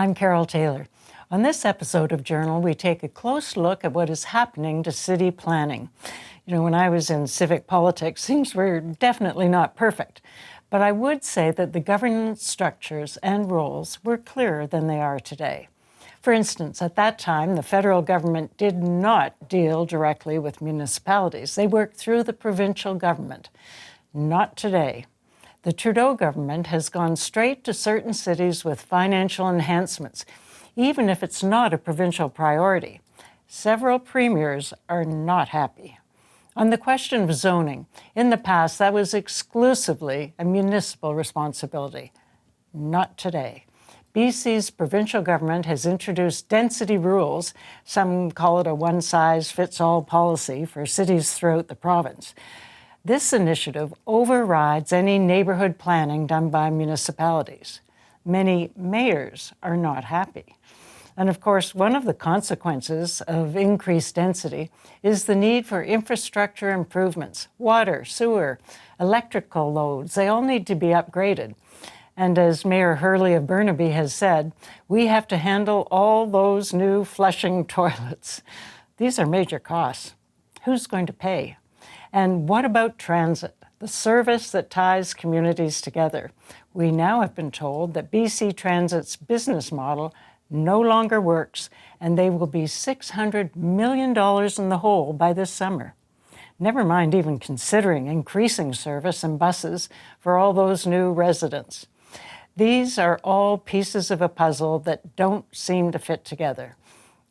I'm Carole Taylor. On this episode of Journal, we take a close look at what is happening to city planning. You know, when I was in civic politics, things were definitely not perfect. But I would say that the governance structures and roles were clearer than they are today. For instance, at that time, the federal government did not deal directly with municipalities. They worked through the provincial government. Not today. The Trudeau government has gone straight to certain cities with financial enhancements, even if it's not a provincial priority. Several premiers are not happy. On the question of zoning, in the past, that was exclusively a municipal responsibility. Not today. BC's provincial government has introduced density rules. Some call it a one-size-fits-all policy for cities throughout the province. This initiative overrides any neighbourhood planning done by municipalities. Many mayors are not happy. And of course, one of the consequences of increased density is the need for infrastructure improvements. Water, sewer, electrical loads, they all need to be upgraded. And as Mayor Hurley of Burnaby has said, we have to handle all those new flushing toilets. These are major costs. Who's going to pay? And what about transit, the service that ties communities together? We now have been told that BC Transit's business model no longer works, and they will be $600 million in the hole by this summer. Never mind even considering increasing service and buses for all those new residents. These are all pieces of a puzzle that don't seem to fit together.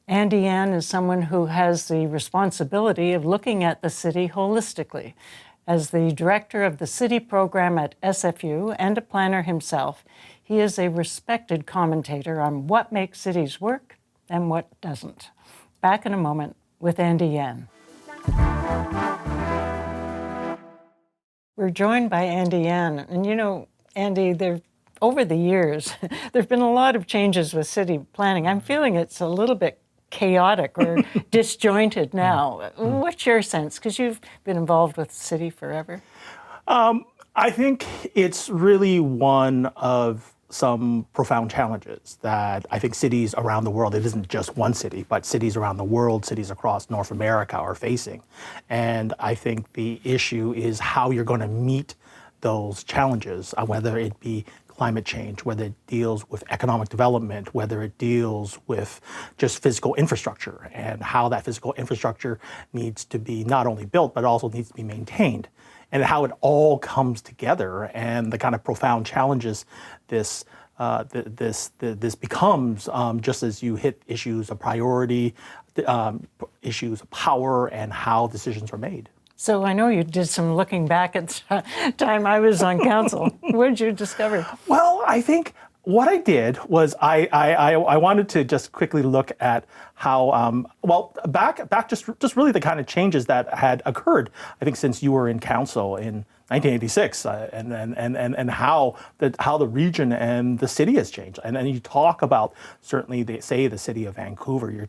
Andy Yan is someone who has the responsibility of looking at the city holistically. As the director of the city program at SFU and a planner himself, he is a respected commentator on what makes cities work and what doesn't. Back in a moment with Andy Yan. We're joined by Andy Yan. And you know, Andy, over the years, there have been a lot of changes with city planning. I'm feeling it's a little bit chaotic or disjointed now. What's your sense? Because you've been involved with the city forever. I think it's really one of some profound challenges that I think cities around the world, it isn't just one city, but cities around the world, cities across North America are facing. And I think the issue is how you're going to meet those challenges, whether it be climate change, whether it deals with economic development, whether it deals with just physical infrastructure and how that physical infrastructure needs to be not only built, but also needs to be maintained, and how it all comes together and the kind of profound challenges this becomes just as you hit issues of priority, issues of power, and how decisions are made. So I know you did some looking back at the time I was on council. What did you discover? Well, I think what I did was I wanted to just quickly look at how, back just really the kind of changes that had occurred, I think, since you were in council in 1986, and how the region and the city has changed. And then you talk about certainly the city of Vancouver. You're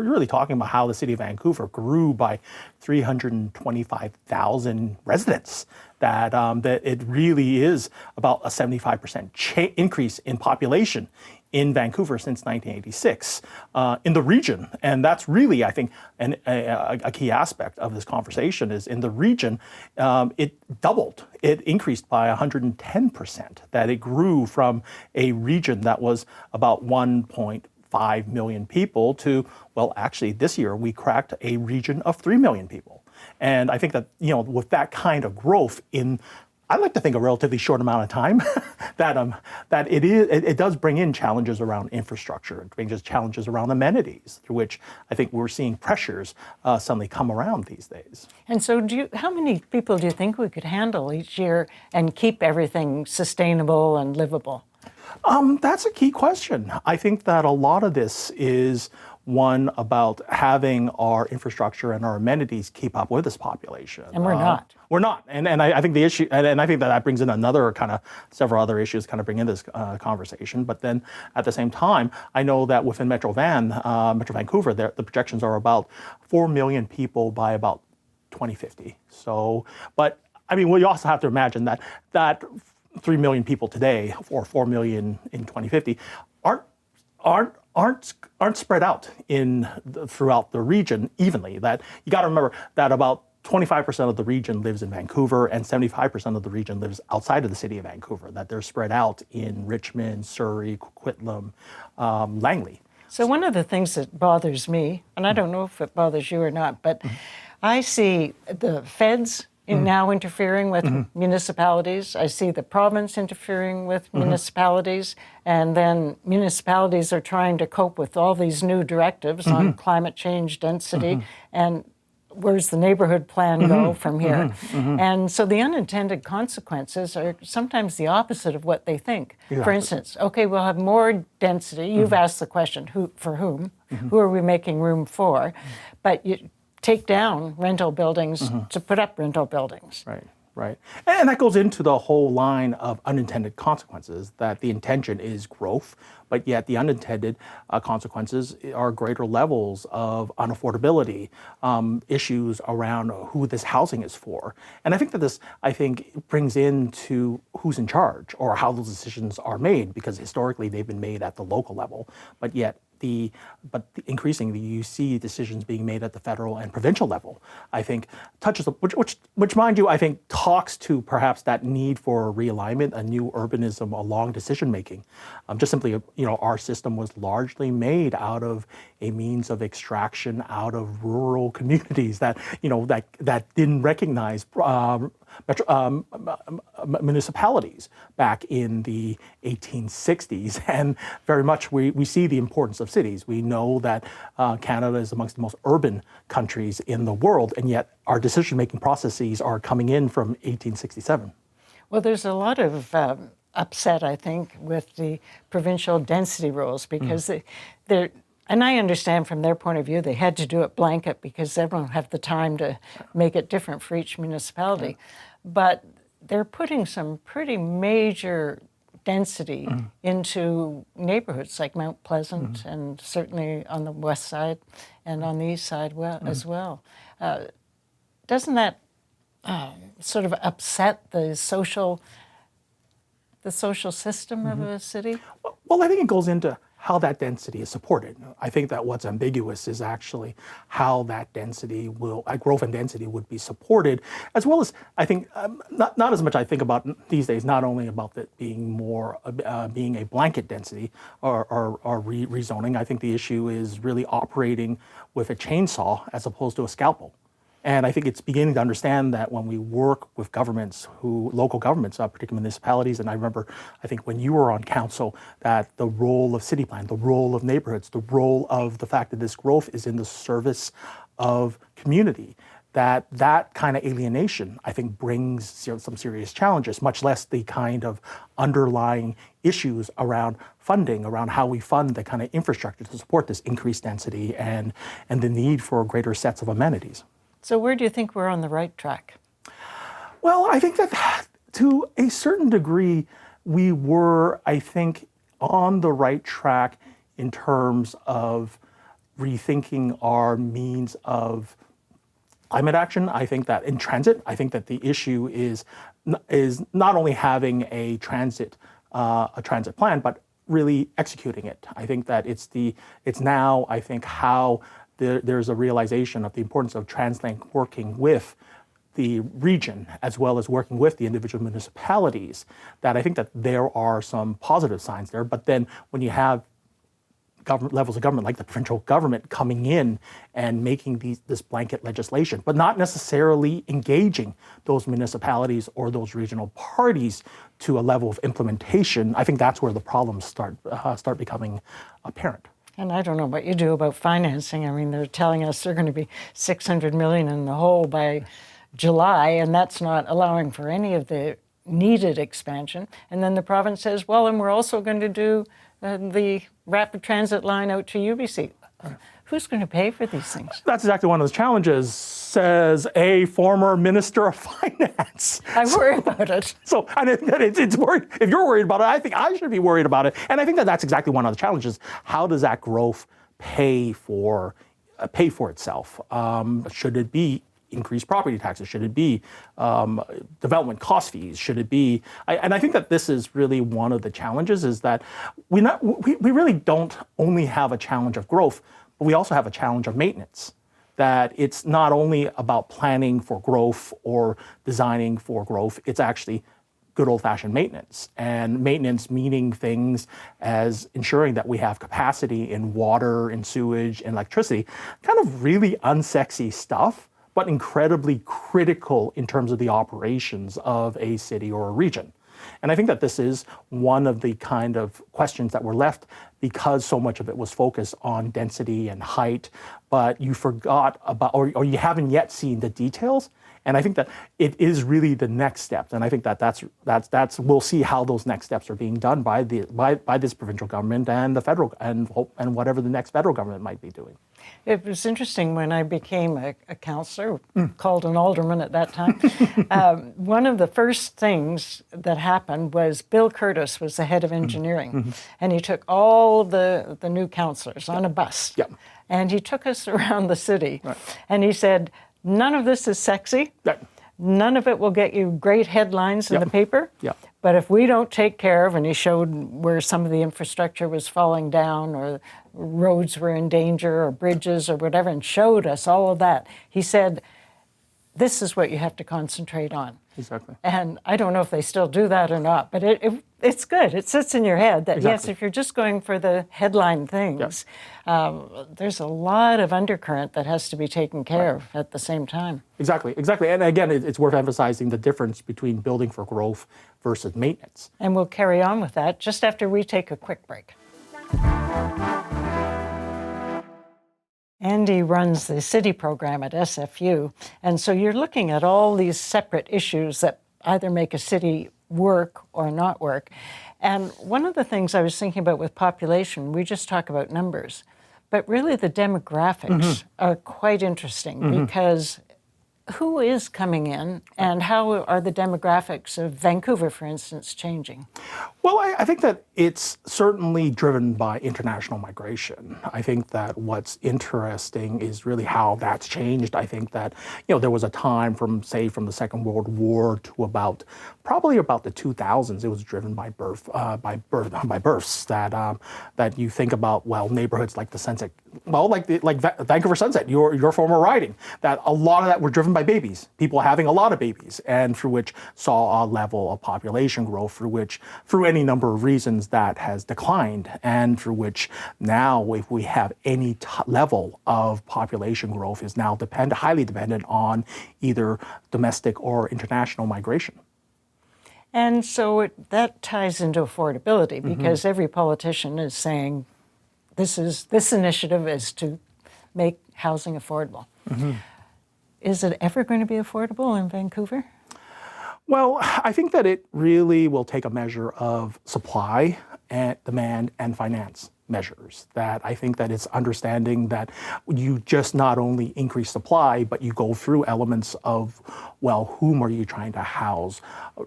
really talking about how the city of Vancouver grew by 325,000 residents. That it really is about a 75% increase in population in Vancouver since 1986 in the region. And that's really, I think, a key aspect of this conversation is in the region, it doubled. It increased by 110%, that it grew from a region that was about 1.5 million people to, well, actually this year we cracked a region of 3 million people. And I think that, you know, with that kind of growth in, I like to think, a relatively short amount of time, that it does bring in challenges around infrastructure. It brings challenges around amenities, through which I think we're seeing pressures suddenly come around these days. And so how many people do you think we could handle each year and keep everything sustainable and livable? That's a key question. I think that a lot of this is one about having our infrastructure and our amenities keep up with this population. And we're not. We're not. And I think the issue, and I think that brings in another kind of several other issues kind of bring in this conversation. But then at the same time, I know that within Metro Vancouver, the projections are about 4 million people by about 2050. So, but I mean, we also have to imagine that 3 million people today or 4 million in 2050 aren't aren't spread out throughout the region evenly. That you got to remember that about 25% of the region lives in Vancouver and 75% of the region lives outside of the city of Vancouver. That they're spread out in Richmond, Surrey, Coquitlam, Langley. So one of the things that bothers me, and I don't know if it bothers you or not, but I see the feds now interfering with municipalities. I see the province interfering with municipalities, and then municipalities are trying to cope with all these new directives on climate change, density, and where's the neighborhood plan go from here? And so the unintended consequences are sometimes the opposite of what they think. Exactly. For instance, okay, we'll have more density. You've asked the question, who for whom? Who are we making room for? But you take down rental buildings to put up rental buildings. Right, right. And that goes into the whole line of unintended consequences, that the intention is growth, but yet the unintended consequences are greater levels of unaffordability, issues around who this housing is for. And I think that this, brings into who's in charge or how those decisions are made, because historically they've been made at the local level, but yet increasingly you see decisions being made at the federal and provincial level. I think touches, which mind you, I think talks to perhaps that need for realignment, a new urbanism along decision making. Just simply, our system was largely made out of a means of extraction out of rural communities that didn't recognize municipalities back in the 1860s, and very much we see the importance of cities. We know that Canada is amongst the most urban countries in the world, and yet our decision-making processes are coming in from 1867. Well, there's a lot of upset, I think, with the provincial density rules, because they're, and I understand from their point of view, they had to do it blanket because they don't have the time to make it different for each municipality. But they're putting some pretty major density into neighborhoods like Mount Pleasant and certainly on the west side and on the east side as well. Doesn't that sort of upset the social system of a city? Well, I think it goes into how that density is supported. I think that what's ambiguous is actually how that density growth and density would be supported, as well as I think not as much I think about these days, not only about it being more being a blanket density or rezoning. I think the issue is really operating with a chainsaw as opposed to a scalpel. And I think it's beginning to understand that when we work with governments, local governments, particularly municipalities, and I remember, I think when you were on council, that the role of city plan, the role of neighborhoods, the role of the fact that this growth is in the service of community, that kind of alienation, I think, brings some serious challenges, much less the kind of underlying issues around funding, around how we fund the kind of infrastructure to support this increased density and the need for greater sets of amenities. So where do you think we're on the right track? Well, I think that to a certain degree, we were, I think, on the right track in terms of rethinking our means of climate action. I think that in transit, I think that the issue is not only having a transit plan, but really executing it. I think that it's now, I think, how there's a realization of the importance of TransLink working with the region as well as working with the individual municipalities, that I think that there are some positive signs there. But then when you have levels of government like the provincial government coming in and making this blanket legislation, but not necessarily engaging those municipalities or those regional parties to a level of implementation, I think that's where the problems start becoming apparent. And I don't know what you do about financing. I mean, they're telling us they're going to be $600 million in the hole by July, and that's not allowing for any of the needed expansion. And then the province says, well, and we're also going to do the rapid transit line out to UBC. Who's going to pay for these things? That's exactly one of those challenges, says a former Minister of Finance. I worry about it. So I think that it's worried. If you're worried about it, I think I should be worried about it. And I think that that's exactly one of the challenges. How does that growth pay for itself? Should it be increased property taxes? Should it be development cost fees? Should it be? And I think that this is really one of the challenges, is that we really don't only have a challenge of growth, but we also have a challenge of maintenance. That it's not only about planning for growth or designing for growth, it's actually good old-fashioned maintenance. And maintenance meaning things as ensuring that we have capacity in water, in sewage, in electricity, kind of really unsexy stuff, but incredibly critical in terms of the operations of a city or a region. And I think that this is one of the kind of questions that were left because so much of it was focused on density and height, but you forgot about, or you haven't yet seen the details. And I think that it is really the next step. And I think that that's we'll see how those next steps are being done by this provincial government and the federal and whatever the next federal government might be doing. It was interesting when I became a councillor, called an alderman at that time. One of the first things that happened was Bill Curtis was the head of engineering, and he took all the new councillors on a bus, and he took us around the city, and he said, none of this is sexy. None of it will get you great headlines in the paper. But if we don't take care of, and he showed where some of the infrastructure was falling down or roads were in danger or bridges or whatever, and showed us all of that, he said, this is what you have to concentrate on. Exactly. And I don't know if they still do that or not, but it's good. It sits in your head that, yes, if you're just going for the headline things, there's a lot of undercurrent that has to be taken care of at the same time. Exactly. And again, it's worth emphasizing the difference between building for growth versus maintenance. And we'll carry on with that just after we take a quick break. Andy runs the city program at SFU, and so you're looking at all these separate issues that either make a city work or not work. And one of the things I was thinking about with population, we just talk about numbers, but really the demographics are quite interesting because who is coming in and how are the demographics of Vancouver, for instance, changing? Well, I think that it's certainly driven by international migration. I think that what's interesting is really how that's changed. I think that, there was a time from the Second World War to probably about the 2000s, it was driven by births that you think about, neighborhoods like the Sunset, like Vancouver Sunset, your former riding, that a lot of that were driven by babies, people having a lot of babies, and through which saw a level of population growth, through any number of reasons that has declined, and through which now, if we have any level of population growth, is now highly dependent on either domestic or international migration. And so that ties into affordability because every politician is saying this initiative is to make housing affordable. Is it ever going to be affordable in Vancouver? Well, I think that it really will take a measure of supply and demand and finance measures. That I think that it's understanding that you just not only increase supply, but you go through elements of, whom are you trying to house?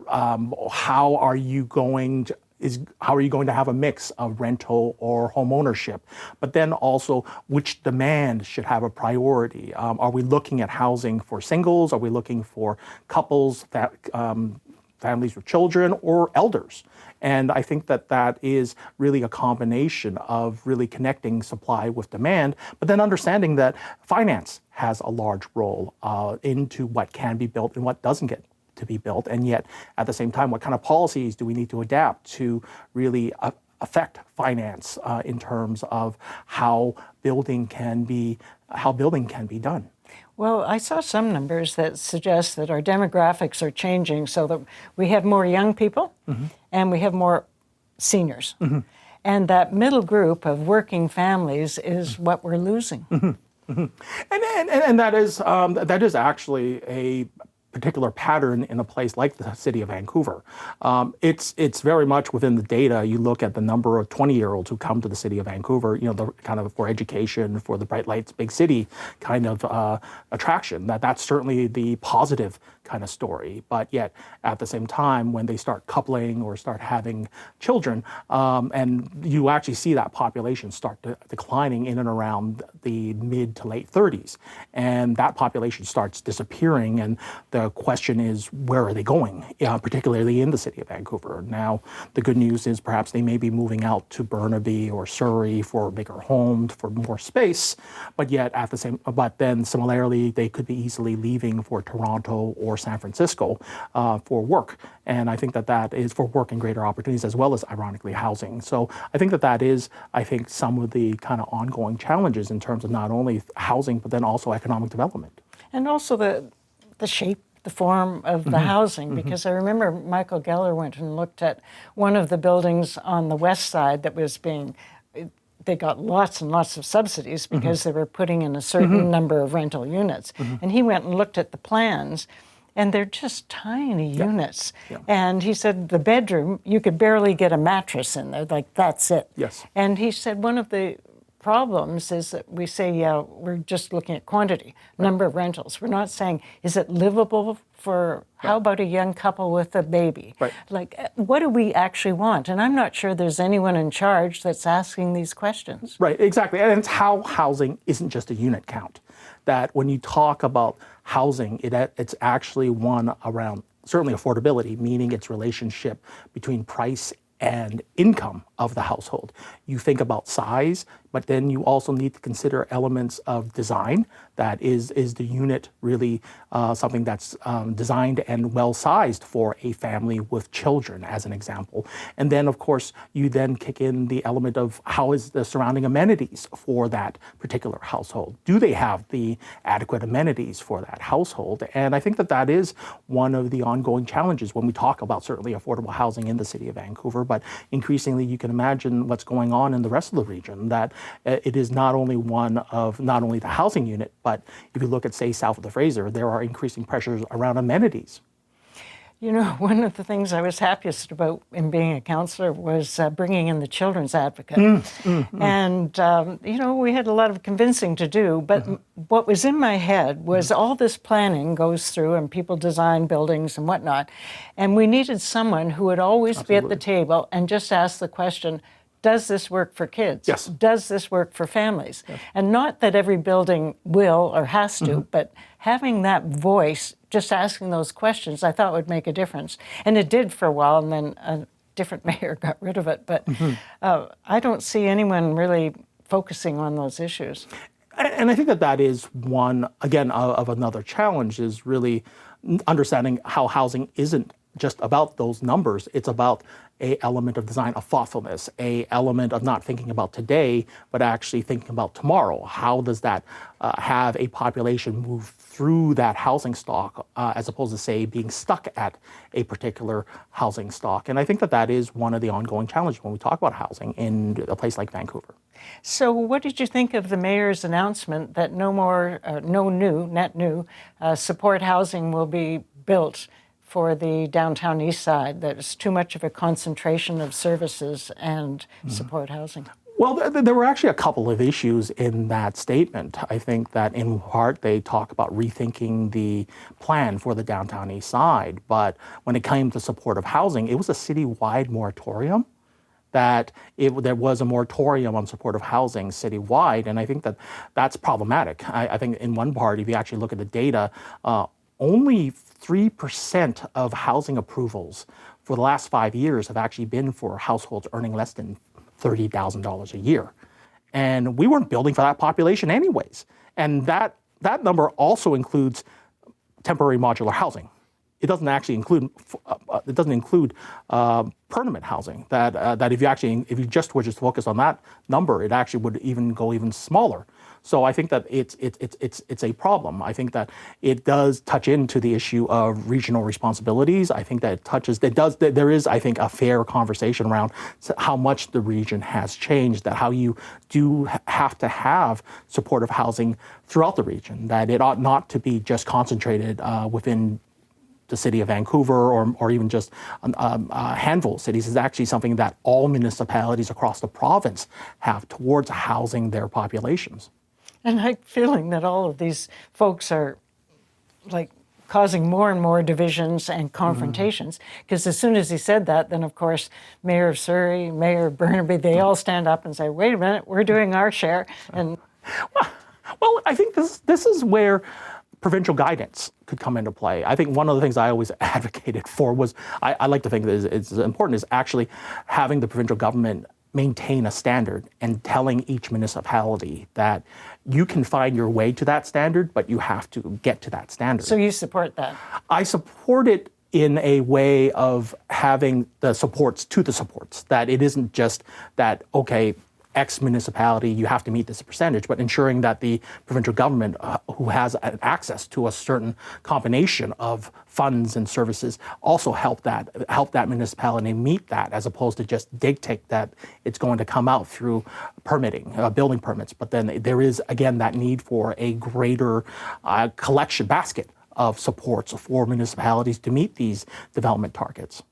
How are you going to have a mix of rental or home ownership? But then also, which demand should have a priority? Are we looking at housing for singles? Are we looking for couples, families with children, or elders? And I think that is really a combination of really connecting supply with demand, but then understanding that finance has a large role into what can be built and what doesn't get to be built. And yet, at the same time, what kind of policies do we need to adapt to really affect finance in terms of how building can be done? Well, I saw some numbers that suggest that our demographics are changing so that we have more young people and we have more seniors. And that middle group of working families is what we're losing. And that is actually a particular pattern in a place like the city of Vancouver. It's very much within the data. You look at the number of 20-year-olds who come to the city of Vancouver, the kind of for education, for the bright lights, big city kind of attraction. That's certainly the positive kind of story. But yet, at the same time, when they start coupling or start having children, and you actually see that population start declining in and around the mid to late 30s. And that population starts disappearing. And the question is, where are they going, particularly in the city of Vancouver? Now, the good news is perhaps they may be moving out to Burnaby or Surrey for bigger homes, for more space. But yet, but then similarly, they could be easily leaving for Toronto or San Francisco for work. And I think that is for work and greater opportunities, as well as, ironically, housing. So I think that is, some of the kind of ongoing challenges in terms of not only housing, but then also economic development. And also the shape, the form of the housing, because I remember Michael Geller went and looked at one of the buildings on the west side that was they got lots and lots of subsidies because they were putting in a certain number of rental units. And he went and looked at the plans, and they're just tiny units. Yeah. And he said the bedroom, you could barely get a mattress in there, like that's it. Yes. And he said one of the problems is that we say, we're just looking at quantity, number of rentals. We're not saying, is it livable for, how about a young couple with a baby? Right. Like, what do we actually want? And I'm not sure there's anyone in charge that's asking these questions. Right, exactly. And it's how housing isn't just a unit count. That when you talk about housing, it's actually one around certainly affordability, meaning its relationship between price and income of the household. You think about size, but then you also need to consider elements of design. That is the unit really something that's designed and well-sized for a family with children, as an example. And then, of course, you then kick in the element of how is the surrounding amenities for that particular household? Do they have the adequate amenities for that household? And I think that is one of the ongoing challenges when we talk about certainly affordable housing in the city of Vancouver, but increasingly you can imagine what's going on in the rest of the region, that it is not only one of not only the housing unit, but if you look at, say, south of the Fraser, there are increasing pressures around amenities. You know, one of the things I was happiest about in being a councillor was bringing in the children's advocate. And, you know, we had a lot of convincing to do, but what was in my head was all this planning goes through and people design buildings and whatnot. And we needed someone who would always be at the table and just ask the question, does this work for kids? Yes. Does this work for families? Yes. And not that every building will or has to, but having that voice, just asking those questions, I thought would make a difference. And it did for a while, and then a different mayor got rid of it. But I don't see anyone really focusing on those issues. And I think that is one, again, of another challenge, is really understanding how housing isn't just about those numbers. It's about a element of design, of thoughtfulness, a element of not thinking about today, but actually thinking about tomorrow. How does that have a population move through that housing stock, as opposed to, say, being stuck at a particular housing stock? And I think that is one of the ongoing challenges when we talk about housing in a place like Vancouver. So what did you think of the mayor's announcement that net new support housing will be built for the downtown east side? There's too much of a concentration of services and support housing. Well, there were actually a couple of issues in that statement. I think that in part they talk about rethinking the plan for the downtown east side, but when it came to supportive housing, it was a citywide moratorium. There was a moratorium on supportive housing citywide, and I think that's problematic. I think in one part, if you actually look at the data, only 3% of housing approvals for the last 5 years have actually been for households earning less than $30,000 a year. And we weren't building for that population anyways. And that number also includes temporary modular housing. It doesn't actually include permanent housing. That if you just were focused on that number, it actually would even go even smaller. So I think that it's a problem. I think that it does touch into the issue of regional responsibilities. I think that there is, I think, a fair conversation around how much the region has changed, that how you do have to have supportive housing throughout the region, that it ought not to be just concentrated within the city of Vancouver or even just a handful of cities. Is actually something that all municipalities across the province have towards housing their populations. And I'm feeling that all of these folks are like causing more and more divisions and confrontations. Because as soon as he said that, then of course, Mayor of Surrey, Mayor Burnaby, they all stand up and say, wait a minute, we're doing our share. And well, I think this is where provincial guidance could come into play. I think one of the things I always advocated for was, I like to think that it's important, is actually having the provincial government maintain a standard and telling each municipality that you can find your way to that standard, but you have to get to that standard. So you support that? I support it in a way of having the supports to the supports, that it isn't just that, okay, X municipality, you have to meet this percentage, but ensuring that the provincial government, who has access to a certain combination of funds and services, also help that municipality meet that, as opposed to just dictate that it's going to come out through permitting, building permits. But then there is, again, that need for a greater collection basket of supports for municipalities to meet these development targets.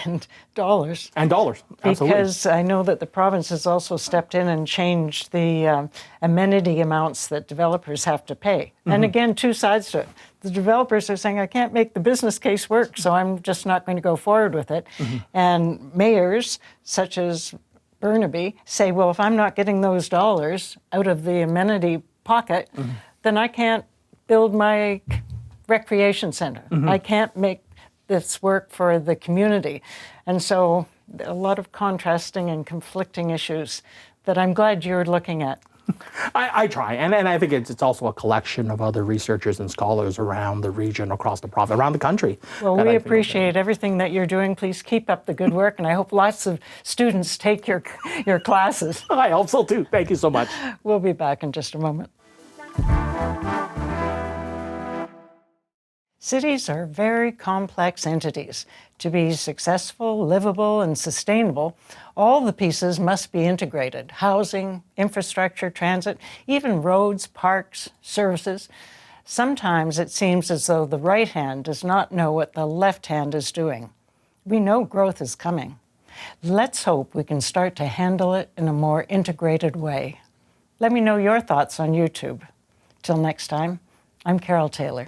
And dollars. And dollars, absolutely. Because I know that the province has also stepped in and changed the amenity amounts that developers have to pay. And again, two sides to it. The developers are saying, I can't make the business case work, so I'm just not going to go forward with it. And mayors, such as Burnaby, say, well, if I'm not getting those dollars out of the amenity pocket, then I can't build my recreation center. I can't make this work for the community. And so a lot of contrasting and conflicting issues that I'm glad you're looking at. I try, and I think it's also a collection of other researchers and scholars around the region, across the province, around the country. Well, we appreciate everything that you're doing. Please keep up the good work, and I hope lots of students take your classes. I hope so too. Thank you so much. We'll be back in just a moment. Cities are very complex entities. To be successful, livable, and sustainable, all the pieces must be integrated: housing, infrastructure, transit, even roads, parks, services. Sometimes it seems as though the right hand does not know what the left hand is doing. We know growth is coming. Let's hope we can start to handle it in a more integrated way. Let me know your thoughts on YouTube. Till next time, I'm Carole Taylor.